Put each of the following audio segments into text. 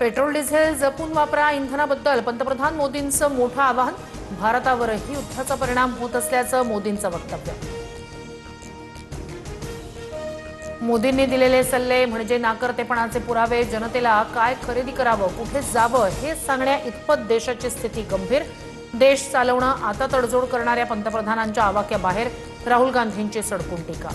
Petrol diesel जपून वापरा इंधनाबद्दल पंतप्रधान मोदींचं मोठं आवाहन. भारतावरही युद्धाचा परिणाम होत असल्याचं मोदींचं वक्तव्य. मोदींनी दिलेले सल्ले म्हणजे नाकर्तेपणाचे पुरावे. जनतेला काय खरेदी करावं, कुठे जावं हे सांगण्या इतपत देशाची स्थिती गंभीर. देश चालवणं आता तडजोड करणाऱ्या पंतप्रधानांच्या आवाक्याबाहेर. राहुल गांधींची सडकून टीका.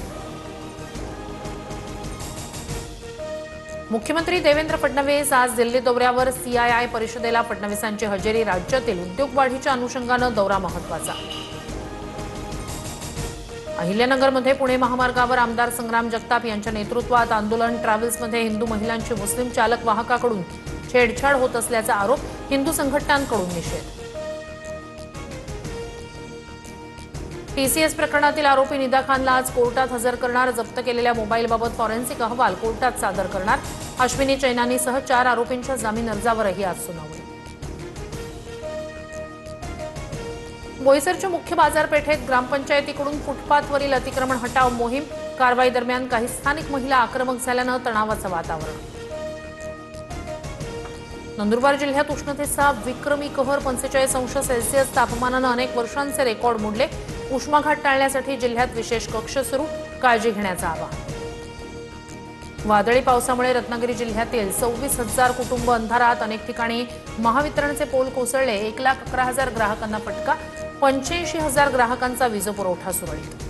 मुख्यमंत्री देवेंद्र फडणवीस आज दिल्ली दौऱ्यावर. सीआयआय परिषदेला फडणवीसांची हजेरी. राज्यातील उद्योग वाढीच्या अनुषंगानं दौरा महत्वाचा. अहिल्यानगरमध्ये पुणे महामार्गावर आमदार संग्राम जगताप यांच्या नेतृत्वात आंदोलन. ट्रॅव्हल्समध्ये हिंदू महिलांची मुस्लिम चालक वाहकाकडून छेडछाड होत असल्याचा आरोप. हिंदू संघटनांकडून निषेध. टीसीएस प्रकरणातील आरोपी निदा खानला आज कोर्टात हजर करणार. जप्त केलेल्या मोबाईलबाबत फॉरेन्सिक अहवाल कोर्टात सादर करणार. अश्विनी चैनानीसह 4 आरोपींच्या जामीन अर्जावरही आज सुनावणी. बोईसरच्या मुख्य बाजारपेठेत ग्रामपंचायतीकडून फुटपाथवरील अतिक्रमण हटाव मोहीम. कारवाई दरम्यान काही स्थानिक महिला आक्रमक झाल्यानं तणावाचं वातावरण. नंदुरबार जिल्ह्यात उष्णतेचा विक्रमी कहर. 45 अंश सेल्सिअस तापमानानं अनेक वर्षांचे रेकॉर्ड मोडले. उष्माघात टाळण्यासाठी जिल्ह्यात विशेष कक्ष सुरू. काळजी घेण्याचं आवाहन. वादळी पावसामुळे रत्नागिरी जिल्ह्यातील 26,000 कुटुंब अंधारात. अनेक ठिकाणी महावितरणचे पोल कोसळले. 1,11,000 ग्राहकांना फटका. 85,000 ग्राहकांचा वीजपुरवठा सुरळीत.